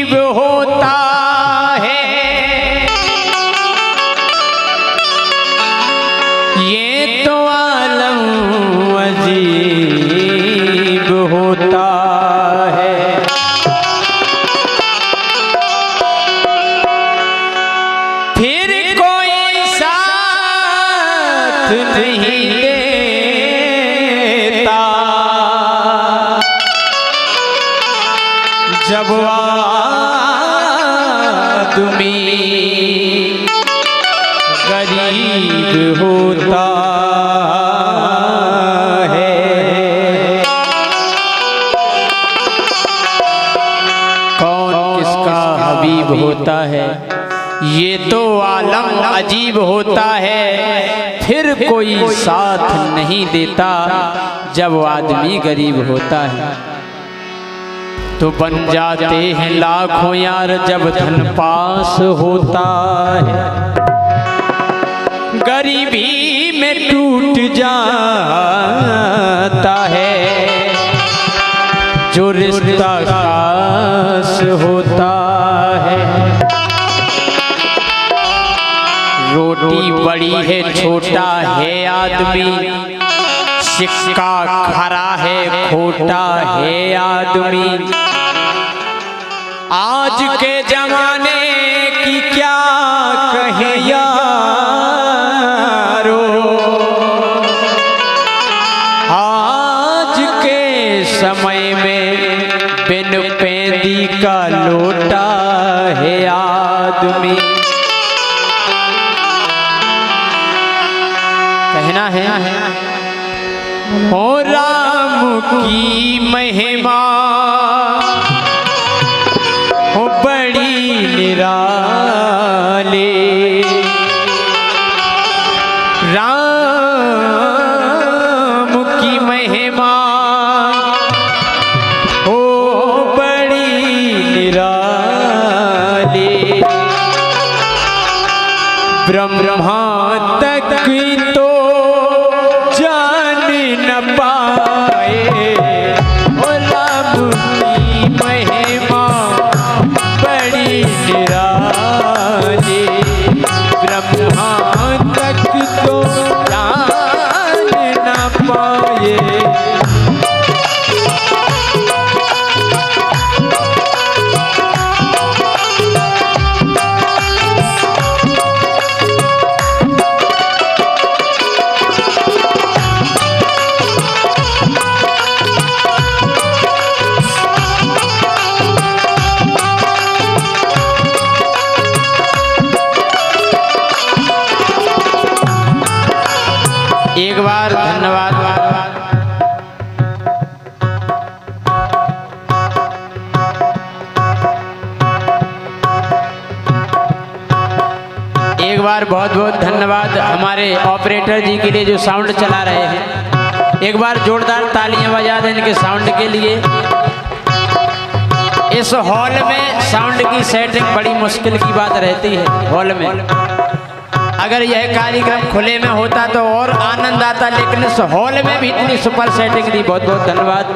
अजीब होता है, ये तो आलम अजीब होता है। फिर कोई साथ नहीं देता, जब आदमी गरीब होता है। कौन किसका हबीब होता है, ये तो आलम अजीब होता है। फिर कोई साथ नहीं देता, जब आदमी गरीब होता है। तो बन जाते हैं लाखों यार, जब धन पास होता है। गरीबी में टूट जाता है, जो रिश्ता खास होता है। रोटी बड़ी है छोटा है आदमी, सिक्का खरा है खोटा है आदमी। आज के जमाने की क्या कहे यारो, आज के समय में बिन पेंदी का लोटा है आदमी। कहना है ओ राम की महिमा हो बड़ी निराली, राम की महिमा हो बड़ी निराली। ब्रह्मा तक तो जान न पाए, ओ राम की महिमा बड़ी निराली। ब्रह्मा तक तो जान न पाए। एक बार धन्यवाद। एक बार बहुत बहुत धन्यवाद हमारे ऑपरेटर जी के लिए जो साउंड चला रहे हैं। एक बार जोरदार तालियां बजा दें इनके साउंड के लिए। इस हॉल में साउंड की सेटिंग बड़ी मुश्किल की बात रहती है। हॉल में अगर यह कार्यक्रम खुले में होता तो और आनंद आता, लेकिन इस हॉल में भी इतनी सुपर सेटिंग दी, बहुत बहुत धन्यवाद।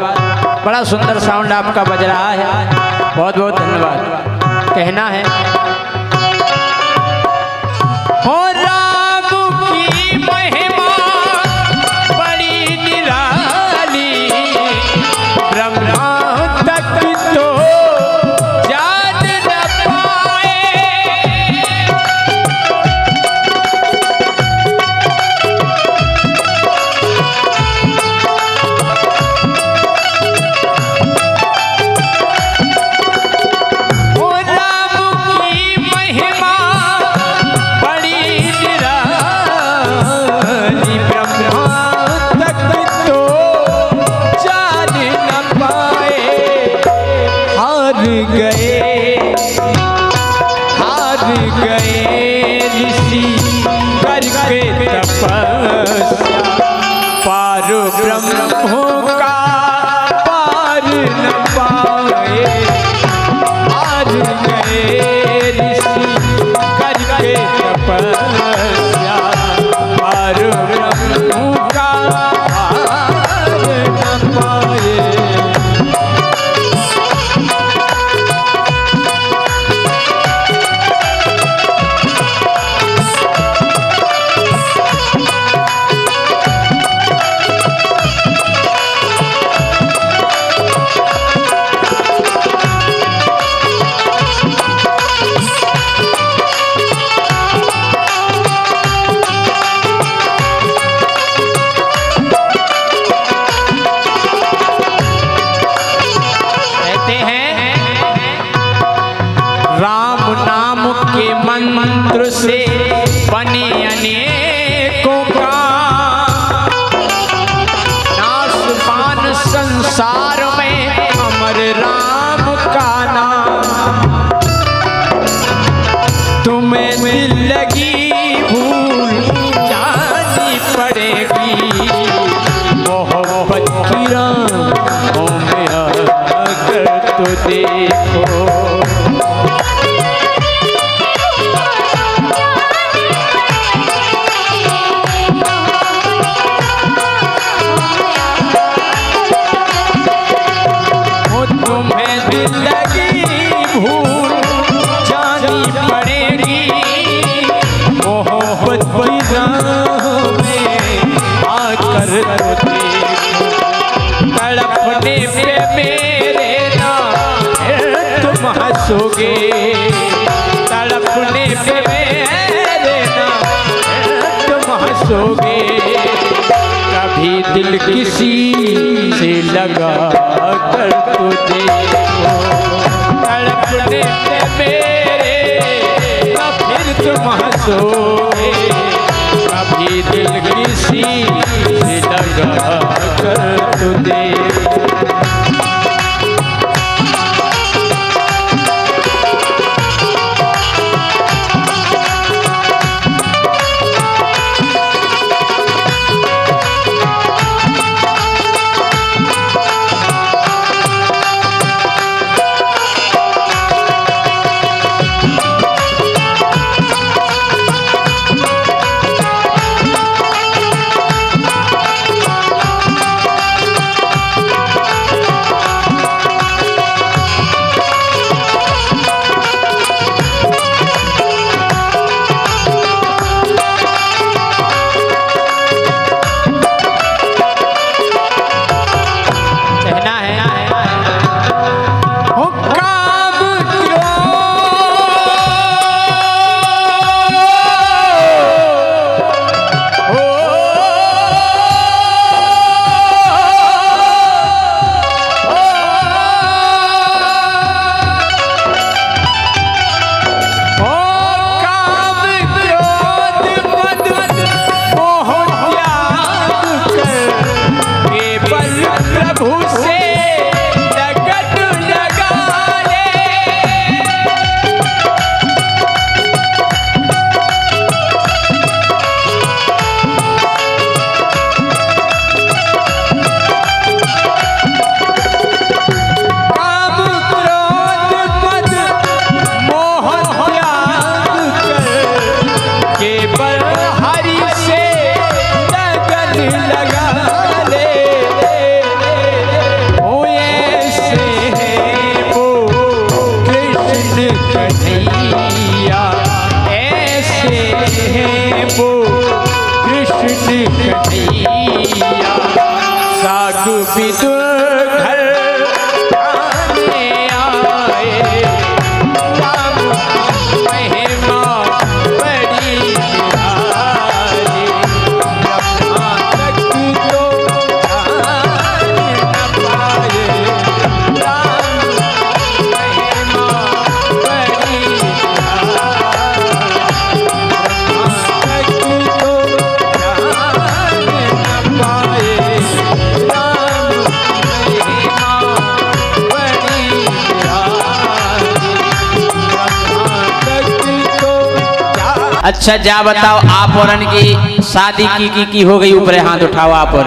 बड़ा सुंदर साउंड आपका बज रहा है, बहुत बहुत धन्यवाद। कहना है हो राम की महिमा बड़ी निराली, ब्रह्मा तक तो जान न पाए। हो राम की महिमा बड़ी निराली, ब्रह्मा तक तो जान न पाए। हार गए ऋषि करके तपस्या, पार ब्रह्म का पार न पाए। हार गए ऋषि करके तपस्या, पार ब्रह्म का पार न पाए। जिंदगी भूल जानी पड़ेगी, मोहब्बत की राहों में आकर तो देखो। तड़पने पे मेरे ना तुम हंसोगे, तड़पने पे मेरे ना तुम हंसोगे, कभी दिल किसी से लगा कर तो देखो, तड़पने पे मेरे ना फिर तुम हंसोगे, कभी दिल किसी से लगा कर तो देखो। अच्छा जा बताओ, आप और की शादी की हो गई, ऊपर हाथ उठाओ। आप और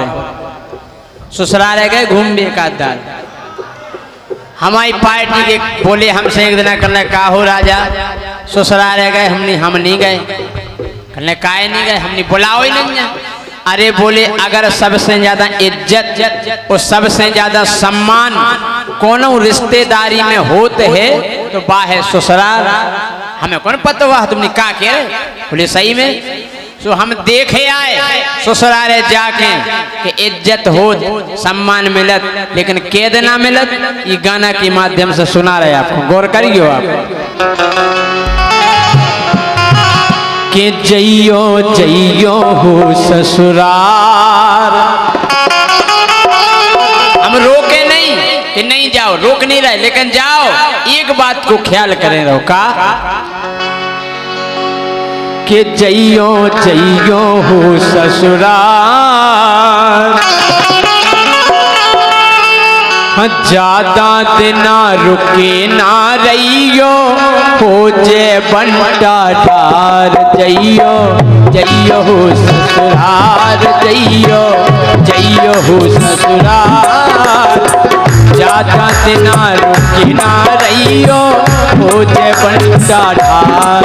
ससुराल रह गए घूम भी एकाधार। हमारी पार्टी के बोले हमसे एक दिन करने का हो राजा, ससुराल रह गए, हम नहीं गए। कहने काहे नहीं गए, हमने बुलाओ ही नहीं। अरे बोले अगर सबसे ज्यादा इज्जत और सबसे ज्यादा सम्मान कोनो रिश्तेदारी में होते है तो बाहर ससुराल। हमें कौन पता हुआ तुमने कहा के? बोले सही में। तो हम देखे आए ससुराल जाके कि इज्जत हो सम्मान मिलत, लेकिन कैद ना मिलत। ये गाना के माध्यम से सुना रहे आपको, गौर करियो आप। कि जइयो जइयो हो ससुराल। हम रोके नहीं कि नहीं जाओ, रोक नहीं रहे, लेकिन जाओ। एक बात को ख्याल करें रहो का कि जइयो जइयो हो ससुराल। ज्यादा दिना रुके ना रहियो, हो जे बंटा ठार जइयो, जइयो हो ससुराल जइयो, जइयो हो ससुराल। ज्यादा दिना रुके ना रहियो, हो जे बंटा ठार।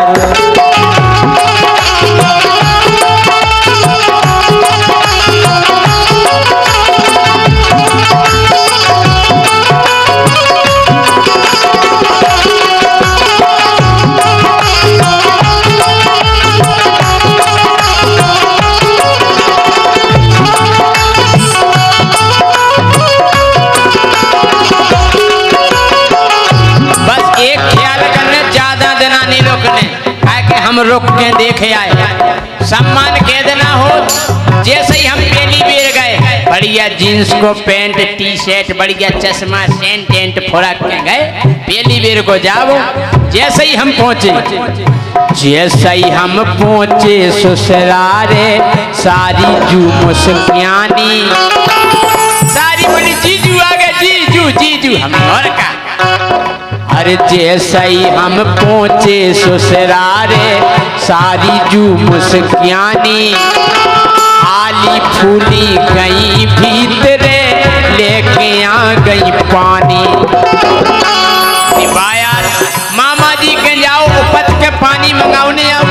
हम रुक के देखे आए, सम्मान के देना हो। जैसे ही हम पहली बेर गए, बढ़िया जींस को पैंट टी शर्ट, बढ़िया चश्मा सेंट टेंट फोड़क के गए। पहली बेर को जाओ, जैसे ही हम पहुंचे, जैसे ही हम पहुंचे ससुरारे, सारी जू मुस्कियानी, सारी बोली जीजू आ गए, जीजू जीजू। हम और का, अरे जैसे ही हम पहुंचे ससुरारे, सारी जू मुस्कियानी, आली फूली गई भीतरे, लेके आ गई पानी। यार मामा जी के जाओ उपत के पानी मंगाउने आओ,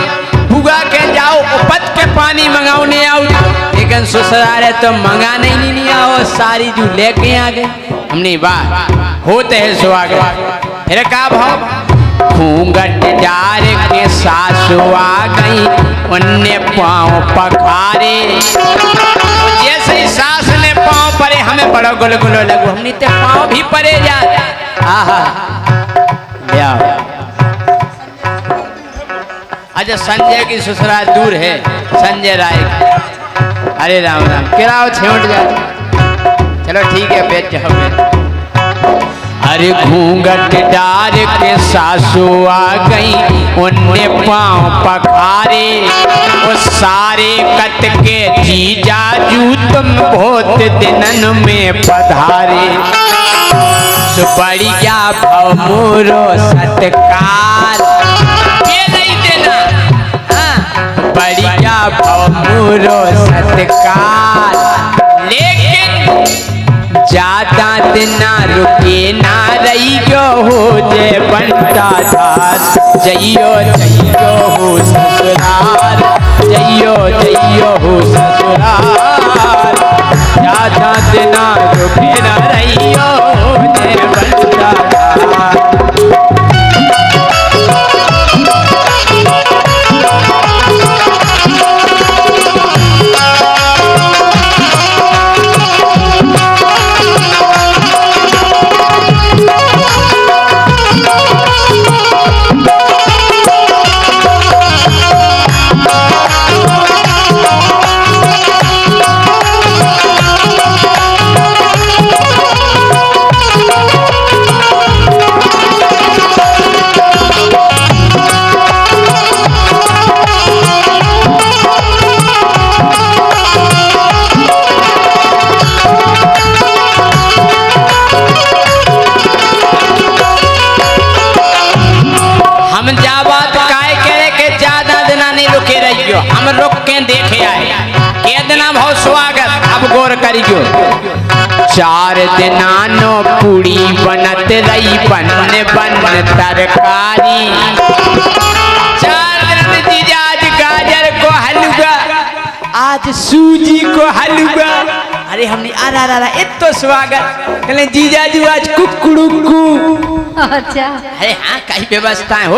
बुआ के जाओ उपत के पानी मंगाउने आओ, लेकिन ससुरारे तो मंगा नहीं आओ, सारी जू लेके आ गए। हमने वाह होते है स्वागत। फिर का भाव, घूंघट जार के सासु आ गई, उनने पाँव पखारे। जैसे ही सास ने पाँव परे, हमें बड़ा गुलगुलो लगो, हमने ते पाँव भी परे जा। आहा अच्छा, संजय की ससुराल दूर है, संजय राय। अरे राम राम, किराओ छेउट जा। चलो ठीक है, बैठ जाओ। अरे घूंघट डार के सासू आ गई, उनने पाँव पखारे। वो सारे कत के जीजाजू, तुम बहुत दिनन में पधारे। बढ़िया भव मोरो सत्कार, ये नहीं देना। बढ़िया भव मोरो सत्कार, लेकिन ज्यादा दिना रुके ना रहियो, हो जे बंटा ठार जइयो, जइयो हो ससुराल, जइयो जइयो हो ससुराल। ज्यादा दिना रुके ना रहियो, हो जे बंटा ठार। हम रुक के देखे आए, के दिना भाव स्वागत, अब गौर करियो। 4 दिना नो पूड़ी बनत रही, बन बन तरकारी। 4 दिन जीजा, आज गाजर को हलवा, आज सूजी को हलवा। अरे हमने आरा इतो स्वागत कहले, जीजाजू आज कुकड़ुकू। अच्छा, अरे हाँ, कई व्यवस्थाएं हो,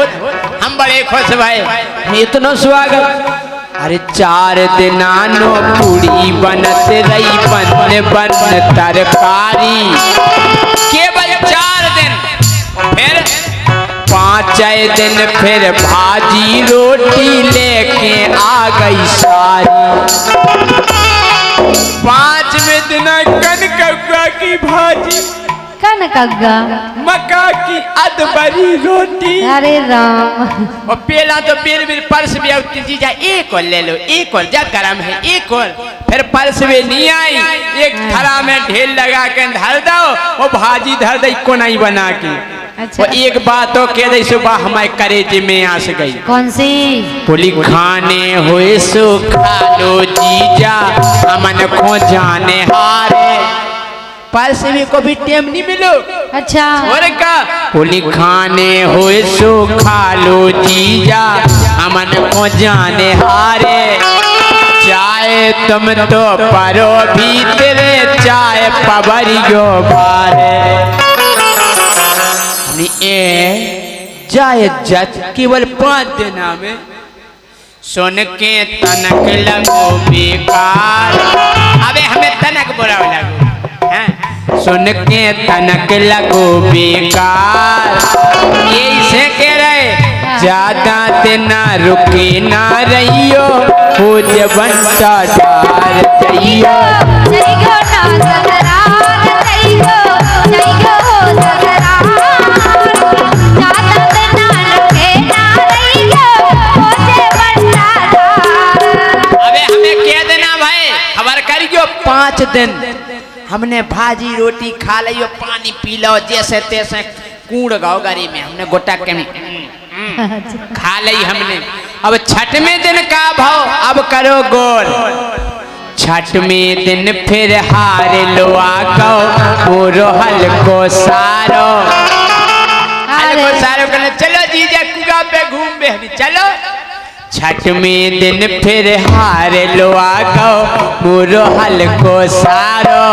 हम बड़े खुश भाई, इतना स्वागत। अरे 4 दिना नो पूड़ी बनत रही, बन बन तरकारी। केवल 4 दिन, फिर 5 दिन फिर भाजी रोटी लेके आ गई सारी। 5वें दिन कनकौआ की भाजी, कन कग्गा मक्का की अदबरी रोटी। अरे राम और पहला तो बेर बेर पर्स भी आती जीजा एक और ले लो, एक और जा गरम है, एक और। फिर पर्स भी नहीं आई, एक थरा में ढेर लगा के धर दो, वो भाजी धर दई को नहीं बना के। अच्छा। वो एक बात तो कह दई सुबह हमारे करेजे में आस गई। कौन सी? बोली खाने हुए सो खा लो जीजा, अमन को जाने हारे। पर्स में को भी टेम नहीं मिलो। अच्छा। और का बोली खाने हुए सो खा लो जीजा, अमन को जाने हारे। चाय तुम तो परो भीतरे, चाय पबरियो बारे। जाय जज केवल 5 दिन में सुन के तनक लगो बेकार। अबे हमें तनक बुरा लगो, हैं? सुन के तनक लगो बेकार। ये से कह रहे ज्यादा दिन रुके ना रहियो, हो जबंता डार जइयो। जइयो ना सगरार जइयो, जइयो हो सगरार। ज्यादा दिन रुके ना रहियो, हो जबंता डार। अबे हमें कह देना भाई, खबर करियो 5 दिन हमने भाजी रोटी खा लियो, पानी पी लो, जैसे तैसे कूड़ गाओ गाड़ी में हमने गोटा के खा ली हमने। अब छठ में दिन का भाव अब करो गोल। छठ में दिन फिर हार लो आको, वो रोहल को सारो। हल को सारो करने चलो जीजा कुआ पे घूम बे चलो। छठ में दिन फिर हार लो आको, वो रोहल को सारो।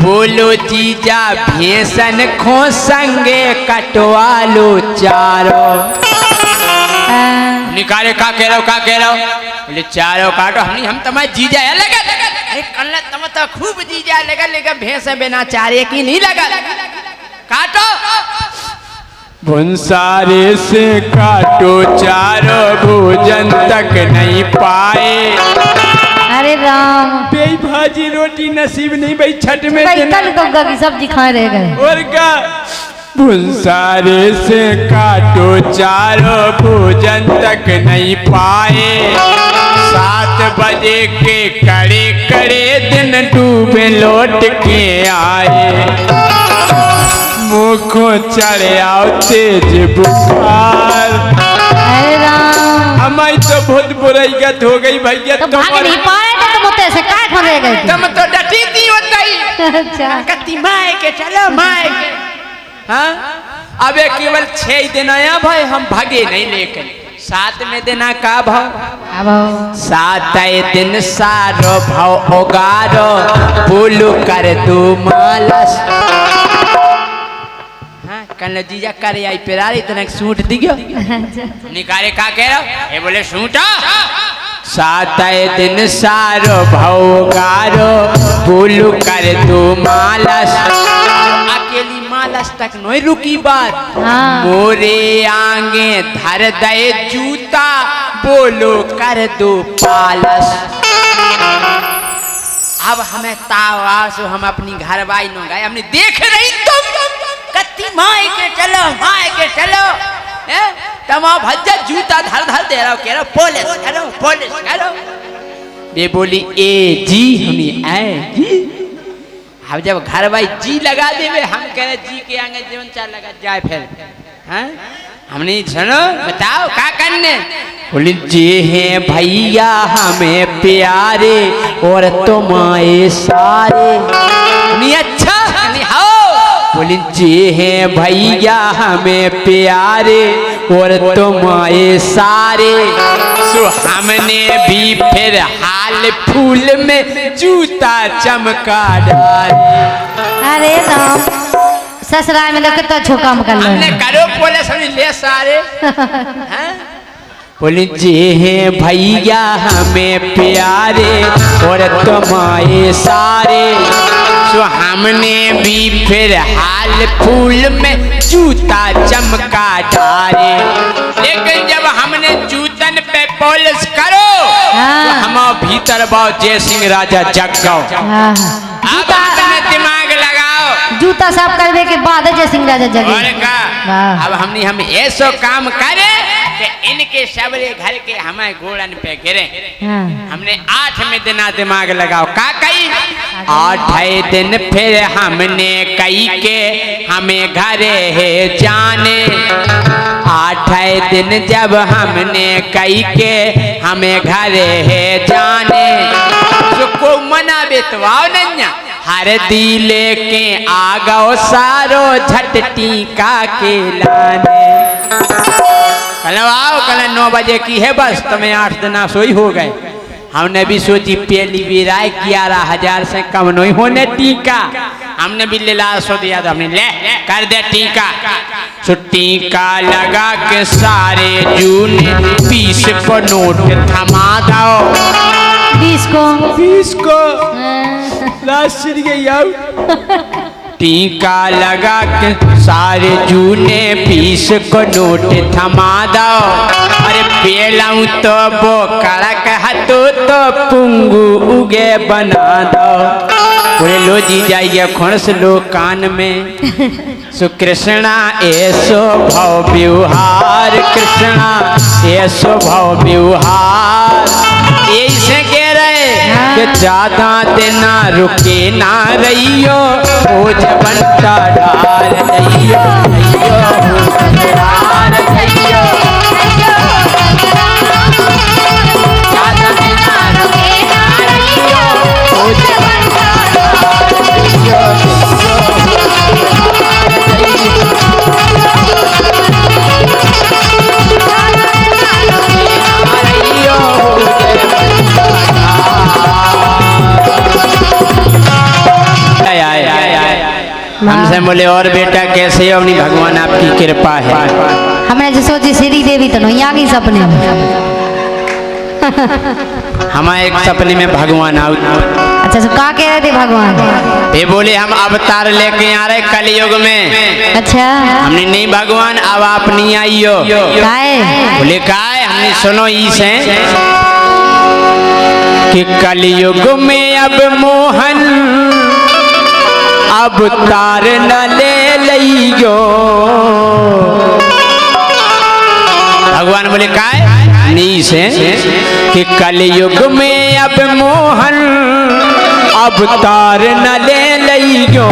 बोलो जीजा भेसन खो संगे कटवा लो चारो। निकाले का कह रहा हो, का कह रहा हो? बोले चारों काटो। हम तुम्हारे जीजा है लगा। अरे कल तुम तो खूब जीजा लगा, लेकिन भैंस बिना चारे की नहीं लगा। काटो भुंसारे से काटो चारो, भोजन तक नहीं पाए। अरे राम बेई भाजी रोटी नसीब नहीं भाई छठ में कल कग्गा की सब्जी खा रहे गए। और का भुंसारे से काटो चारो, भोजन तक नहीं पाए। 7 बजे के कड़े कड़े दिन डूबे लौट के आए। मुँह को चढ़े आओ तेज बुखार। अरे राम हमारी तो बहुत बुराई गत हो गई भैया। तो भाग नहीं पाए तो तुम से काय खा रहे गए? तुम तो डटी थी होता। अच्छा कत्ती माए के चलो माए के। हाँ अबे केवल 6 दिन आया भाई, हम भागे नहीं लेकर। 7 में देना का भाव? अब 7 दिन सारो भाव ओगारो, बोलो कर दो मालस। हाँ कल जीजा करे आई पेरारी तने सूट दियो। निकाले का कह रहा? ये बोले सूटा। 7 दिन सारो भाव ओगारो, बोलो कर दो मालस। अकेली मालस तक नहीं रुकी बात। हाँ। मोरे आगे धर दे जूता, बोलो कर दो पालस। अब हमें तावासो हम अपनी घर बाई न गए, हमने देख रही तुम कत्ती माए के चलो, माए के चलो। तमा भज्जा जूता धर धर दे रहा, कह रहा पुलिस करो, पुलिस करो। ये बोली ए जी हमें आए जी। अब जब घर भाई जी लगा देवे, हम कह रहे जी के आगे जीवन चार लगा जाए फिर। हाँ हमने सुनो बताओ क्या करने? बोले जी हैं भैया हमें प्यारे, और तुम्हारे सारे। नहीं अच्छा नहीं हो। बोले जी हैं भैया हमें प्यारे, और तुम्हारे सारे। सो हमने भी फिर हाल फूल में जूता चमका डाले। अरे राम ससुराल में लोग तो छोका कर लो। हमने करो पुलिस हमने ले सारे। बोले जी हैं भैया हमें प्यारे, और तुम्हारे सारे। सो हमने भी फिर हाल फूल में जूता चमका डाले। लेकिन जब हमने जूतन पे पुलिस करो, तो हम भीतर बाओ जय सिंह राजा जग गो। अब अपने दिमाग लगाओ। जूता साफ करवे के बाद जय सिंह राजा जगे। और का वाह। अब हम ऐसो काम करे कि इनके सबरे घर के हमें घोड़न पे गिरे। हाँ। हमने 8 में दिना दिमाग लगाओ का कई 8 दिन फिर हमने कई के हमें घरे है जाने। 8 दिन जब हमने कई के हमें घरे है जाने तो को मना बेतवाओ नन्या हर दिले के आ गओ सारो झट टीका के लाने। कल आओ कल 9 बजे की है बस तुम्हें 8 दिन सोई हो गए। हमने भी सोची पहली भी राय 11,000 से कम नहीं होने टीका। हमने भी ले ला सो दिया तो हमने ले कर दे टीका। सो टीका लगा के सारे जूने 20 को नोट थमा दो। 20 को टीका लगा के सारे जूने 20 को नोट थमा दो। अरे पेलाऊं तो वो कड़क हतो तो पुंगू उगे बना दो। बोले लो जी जाइए खणस लो कान में। सो कृष्णा ऐसो भाव व्यवहार कृष्णा ऐसो भाव व्यवहार ऐसे कह रहे कि ज्यादा दिन रुके ना रहियो बोझ बनता डाल रहियो डाल रहियो ज्यादा दिन रुके ना रहियो बोझ बनता डाल हमसे बोले और बेटा कैसे हो? अपनी भगवान आपकी कृपा है। हमने जो सोची श्री देवी तो नहीं आ गई सपने में। हमारे एक सपने में भगवान आओ। अच्छा तो क्या कह रहे थे भगवान? ये बोले हम अवतार लेके आ रहे कलयुग में। अच्छा हमने नहीं भगवान अब आप नहीं आइयो। काहे? बोले काहे? हमने सुनो इसे कि कलयुग में अब मोहन अब तार न ले लियो। भगवान बोले काय नहीं से कि कलयुग में अब मोहन अब तार न ले लियो।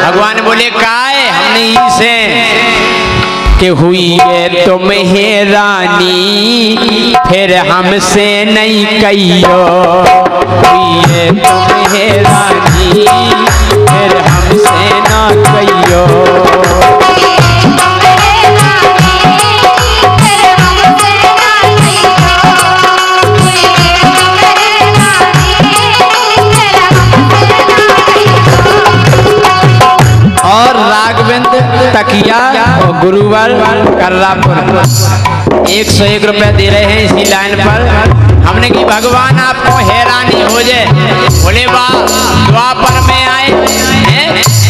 भगवान बोले काय हमने से कि हुई है तुम्हें रानी फिर हमसे नहीं कहियो। हुई है तुम्हें रानी फिर हमसे ना कहियो। और राघवेंद्र तकिया और गुरुवार कर्रापुर 101 रुपए दे रहे हैं इसी लाइन पर। हमने की भगवान आपको हैरानी हो जाए। बोले वाह द्वापर में आए हैं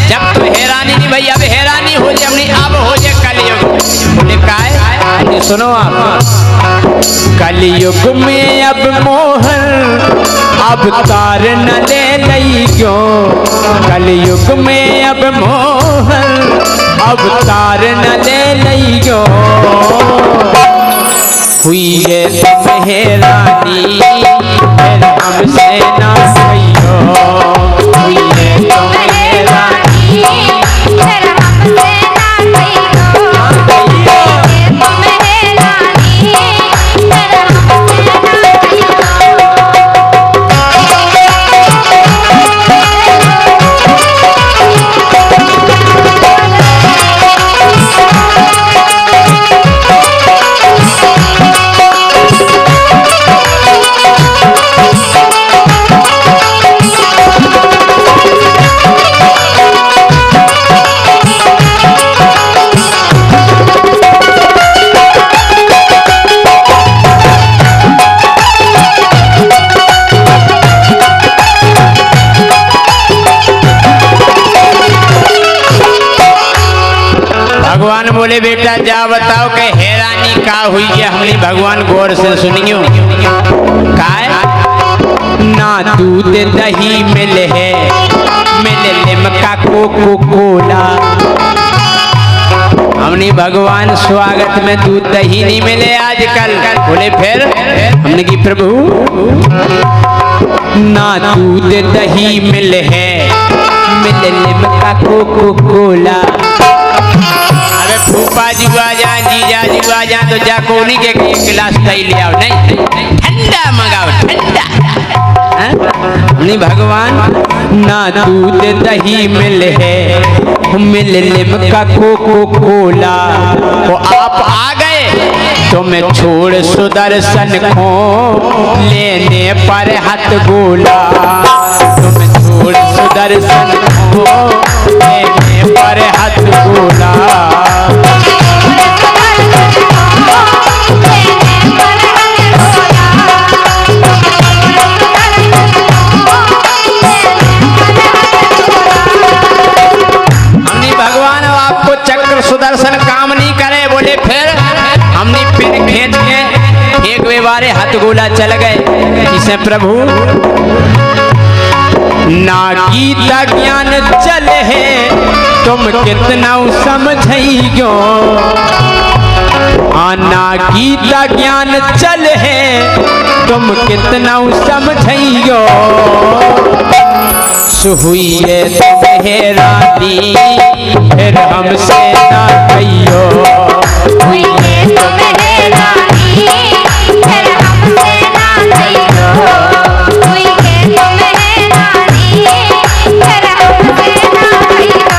जब तो हैरानी नहीं भाई अब हैरानी हो जाए अपनी अब हो जाए कलयुग। बोले काय सुनो आप कलयुग में अब मोहन अब तार न ले लियो। कलयुग में अब मोहन अब तार न ले लियो। हुई है तुम्हें रानी फिर हमसे ना कहियो। हुई है तुम्हें रानी फिर हमसे ना कहियो। तुम्हें रानी फिर हमसे ना कहियो। भगवान बोले बेटा जा बताओ कि हैरानी का हुई है। हमने भगवान गौर से सुनियो काय ना दूध दही मिले है मिले लिमका कोको कोला। हमने भगवान स्वागत में दूध दही नहीं मिले आजकल। बोले फिर हमने की प्रभु ना दूध दही मिले है, मिले लिमका कोको कोला। अबे फूफा जी आ जा, जीजा जी आ जा तो जा कोनी के एक गिलास दही ले आओ। नहीं ठंडा मंगाओ, ठंडा। नहीं भगवान ना दूध दही मिले है, मिले लिमका कोको कोला। तो आप आ गए तो मैं छोड़ सुदर्शन को लेने पर हाथ बोला। तो मैं छोड़ सुदर्शन को लेने पर हाथ बोला। चक्र सुदर्शन काम नहीं करे। बोले फिर हमने पिन खींच के एक बारे हाथ गोला चल गए। इसे प्रभु ना गीता ज्ञान चले है, तुम कितना समझइयो। ना गीता ज्ञान चले है, तुम कितना समझइयो। हुई है तुम्हें रानी फिर हमसे ना कहियो। हुई है तुम्हें रानी फिर हमसे ना कहियो। हुई है तुम्हें रानी फिर हमसे ना कहियो।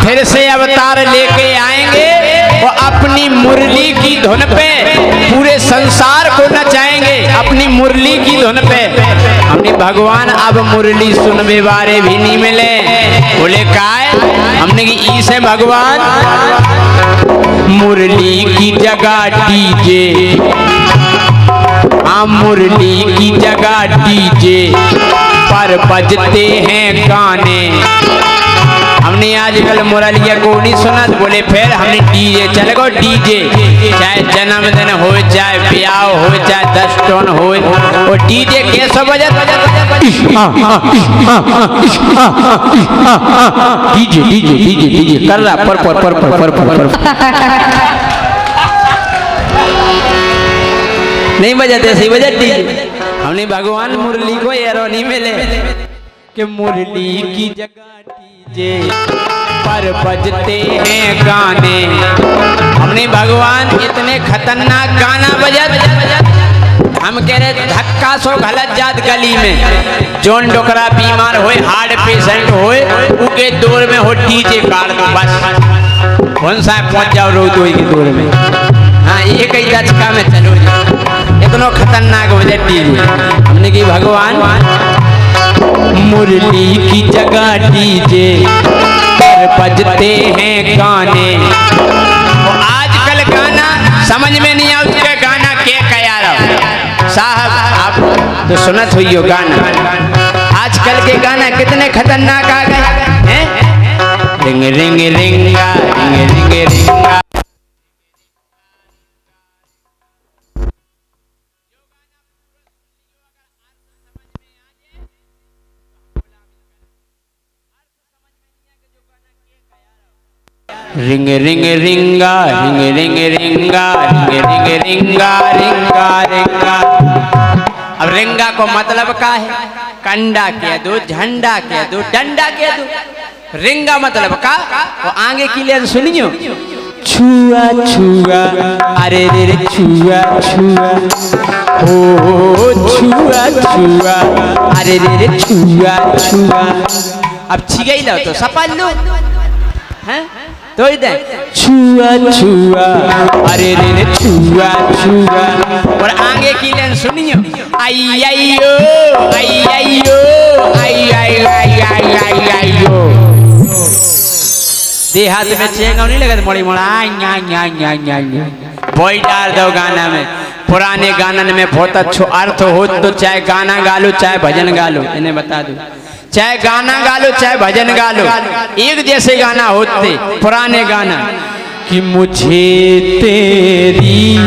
फिर से अवतार लेके आएंगे वो अपनी मुरली की धुन पे पूरे संसार को नचाएंगे। अपनी मुरली की धुन पे हमने भगवान अब मुरली सुनने वाले भी नहीं मिले। बोले काय हमने की ई से भगवान मुरली की जगह डीजे। हाँ मुरली की जगह डीजे पर बजते हैं गाने। हमने आजकल मुरलिया को नहीं सुना। बोले फिर हमने डीजे चल गो। डीजे चाहे जन्मदिन हो, चाहे ब्याह हो, चाहे 10 टन हो, वो डीजे कैसे बजत डीजे डीजे डीजे डीजे कर रहा पर पर पर पर पर पर नहीं बजाते सही बजत डीजे। हमने भगवान मुरली को एरो नहीं मिले कि मुरली की जगह डीजे पर बजते हैं गाने। हमने भगवान इतने खतरनाक गाना बजत हम कह रहे धक्का सो गलत जात गली में जोन डोकरा बीमार होए, हार्ट पेशेंट होए, उके दौर में हो डीजे काट दो बस। कौन सा पहुंच जाओ रोदोई की दौर में। हाँ एक ही दचका में चलो इतना खतरनाक बजे डीजे। हमने की भगवान मुरली की जगह डीजे पर बजते हैं गाने। वो आजकल गाना समझ में नहीं आता गाना के कया रहा साहब। आप तो सुनत हुई हो गाना। आजकल के गाना कितने खतरनाक आ गए हैं। रिंग रिंग रिंगा रिंग रिंग रिंगा। रिंग रिंग रिंगा रिंग रिंग रिंगा रिंग रिंग रिंगा रिंगा रिंगा। अब रिंगा को मतलब का है? कंडा कह दो, झंडा कह दो, डंडा कह दो। रिंगा मतलब का वो आगे की ले सुनियो। छुआ छुआ अरे रे रे छुआ छुआ हो छुआ छुआ अरे रे रे छुआ छुआ। अब छिगई लो तो सपल लो हैं। तो इधर छुआ छुआ, अरे रे रे छुआ छुआ। और आगे की लाइन सुनियो, आई आइयो आई आइयो आई आई आई आई आई आइयो। देहात में चेंगा नहीं लगा मोड़ी मोड़ा वही डाल दो गाना में। पुराने गानन में बहुत अच्छो अर्थ हो, तो चाहे गाना गा लो चाहे भजन गा लो, इन्हें बता दो, चाहे गाना गा लो चाहे भजन गा लो, एक जैसे गाना होते पुराने गाना। कि मुझे तेरी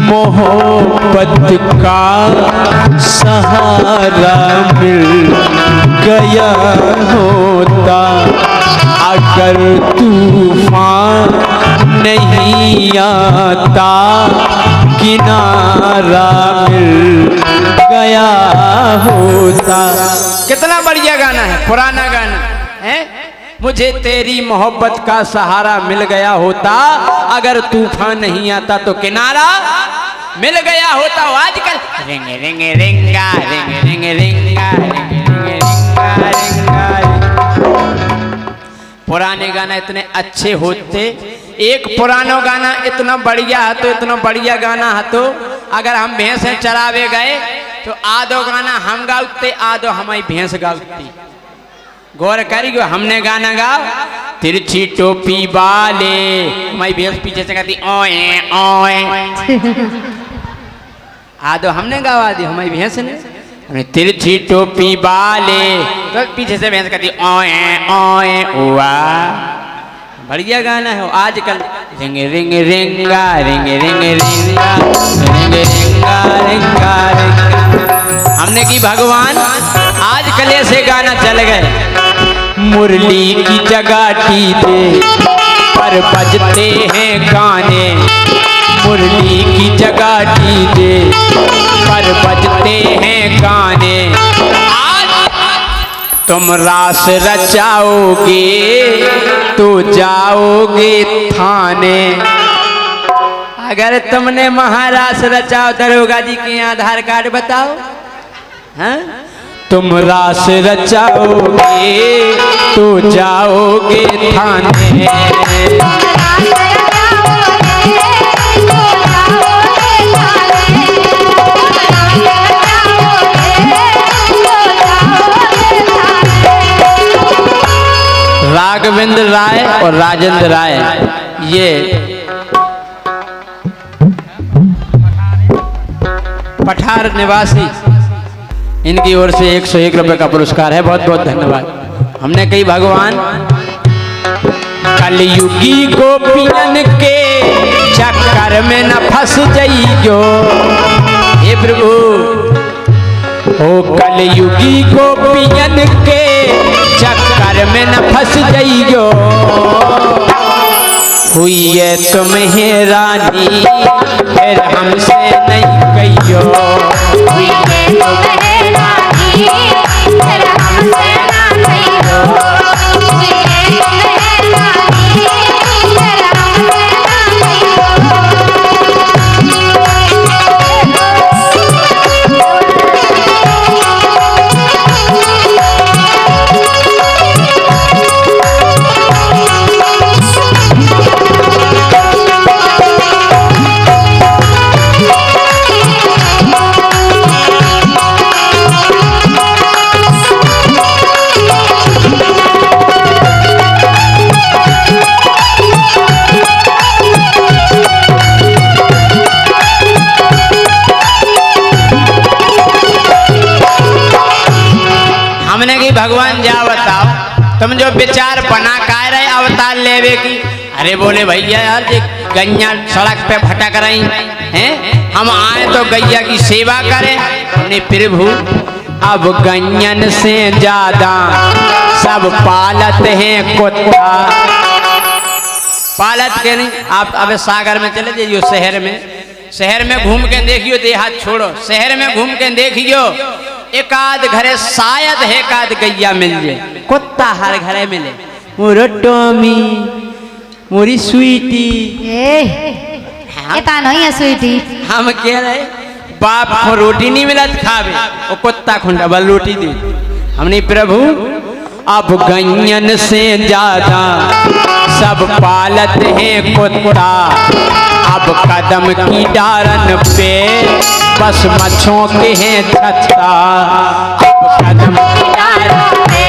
मोहब्बत का सहारा मिल गया होता, अगर तूफान नहीं आता किनारा मिल गया होता। कितना बढ़िया गाना है, पुराना गाना है। मुझे तेरी मोहब्बत का सहारा मिल गया होता, अगर तूफान नहीं आता तो किनारा मिल गया होता। आजकल रिंग रिंग रिंगा रिंग रिंग रिंगा रिंग रिंग रिंगा रिंगा। पुराने गाना इतने अच्छे होते, एक पुराना गाना इतना बढ़िया है, तो इतना बढ़िया गाना है, तो अगर हम भैंसें चरावे गए तो आधो गाना हम गाते, आधो हमारी भैंस गाती। गौर करियो, हमने गाना गाओ तिरछी टोपी वाले, हमारी भैंस पीछे से कहती ओए ओए। आधो हमने गवा दी, हमारी भैंस ने तिरछी टोपी वाले, तो पीछे से भैंस कहती ओए ओए ओआ। बढ़िया गाना है। आजकल रिंग रिंग रिंगा रिंग रिंग रिंगा रिंग रिंगा रिंगा रिंगा। हमने की भगवान आजकल ऐसे गाना चल गए, मुरली की जगह डीजे पर बजते हैं गाने, मुरली की जगह डीजे पर बजते हैं गाने। तुम रास रचाओगे तो जाओगे थाने, अगर तुमने महारास रचाओ, दरोगा जी के आधार कार्ड बताओ। हाँ, तुम रास रचाओगे तो जाओगे थाने। राघवेंद्र राय और राजेंद्र राय ये पठार निवासी, इनकी ओर से 101 रुपए का पुरस्कार है। बहुत बहुत धन्यवाद। हमने कही भगवान कलयुगी गोपियन के चक्कर में न फंस जाइयो, हे प्रभु ओ कलयुगी गोपियन के चक्कर में न फंस जाइयो। हुई है तुम्हें रानी फिर हमसे नहीं कहियो, हुई है तुम्हें रानी फिर हमसे ना कहियो, हुई है तुम्हें रानी फिर हमसे ना भगवान जा बताओ, तुम जो विचार बना का रहे अवतार लेवे की। अरे बोले भैया यार ये गैया सड़क पे भटक रही हैं, हम आए तो गैया की सेवा करें। हमने प्रभु अब गैयन से ज्यादा सब पालत हैं कुत्ता। पालत के नहीं, आप अब सागर में चले जाइयो, शहर में घूम के देखियो, देहात छोड़ो, शहर में घूम के देखियो, एक आध घरे शायद है एक आध गैया मिल जाए, कुत्ता हर घरे मिले। मोरो टॉमी, मोरी स्वीटी, एता नहीं है स्वीटी। हम कह रहे बाप को रोटी नहीं मिलत खावे, वो कुत्ता को डबल रोटी दे। हमने प्रभु अब गैयन से ज्यादा सब पालत है कुत्ता, अब कदम की डारन पे बस मच्छों के हैं छत्ता। अब कदम की डारन पे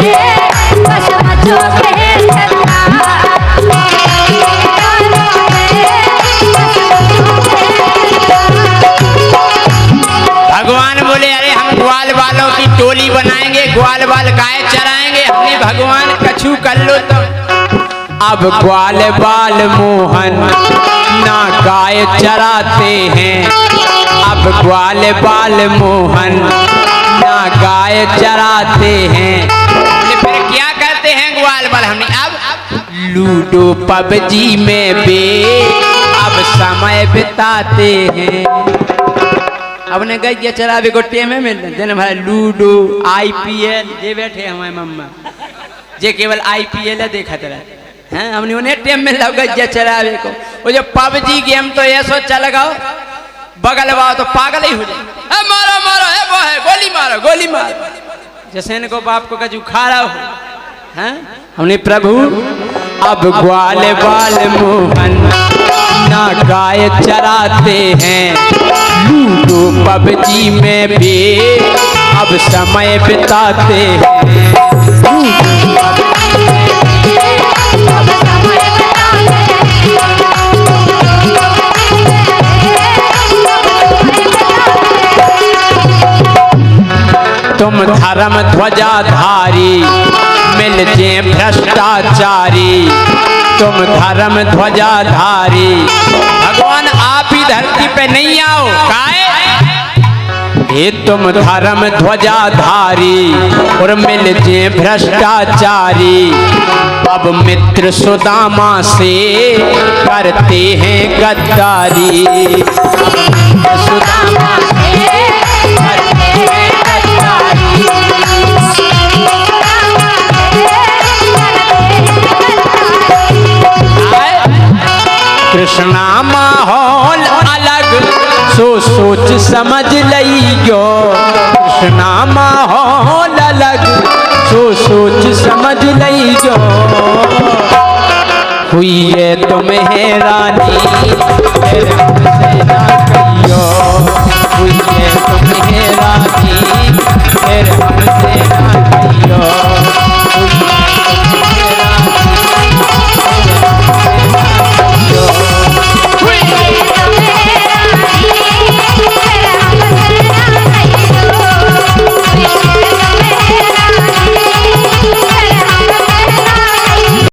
बस मचो के छत्ता। भगवान बोले अरे हम ग्वाल वालों की टोली बनाएंगे, ग्वाल वाल गाय चराएंगे, हमने भगवान कछु कर लो तो। अब ग्वाल बाल मोहन ना गाय चराते हैं, अब ग्वाल बाल मोहन ना गाय चराते हैं। बोले फिर क्या करते हैं ग्वाल बाल? हमने अब लूडो पबजी में बे अब समय बिताते हैं। अब ने गई चरावे को टेम में जन भाई लूडो IPL जे बैठे हमारे मम्मा जे केवल IPL देखा रहे हैं। हमने उन्हें टेम में लग गई चरावे को। वो जो पबजी गेम तो ऐसो चल गओ बगल वाओ तो पागल ही हो जाए। मारो मारो है वो है गोली मारो गोली मारो, जैसे इनको बाप को कजू खा रहा हो। हैं हमने प्रभु अब ग्वाल बाल मोहन ना गाय चराते हैं, लूडो पबजी में भी अब समय बिताते हैं। तुम धर्म ध्वजाधारी मिल जे भ्रष्टाचारी, तुम धर्म ध्वजाधारी। भगवान आप ही धरती पे नहीं आओ काहे? ये तुम धर्म ध्वजाधारी और मिल जे भ्रष्टाचारी। अब मित्र सुदामा से करते हैं गद्दारी, अब मित्र सुदामा से करते हैं गद्दारी। कृष्णा माहौल अलग सो सोच समझ लइयो, कृष्णा माहौल अलग सो सोच समझ लइयो। हुई है तुम्हें रानी फिर हमसे ना कहियो, हुई है तुम्हें रानी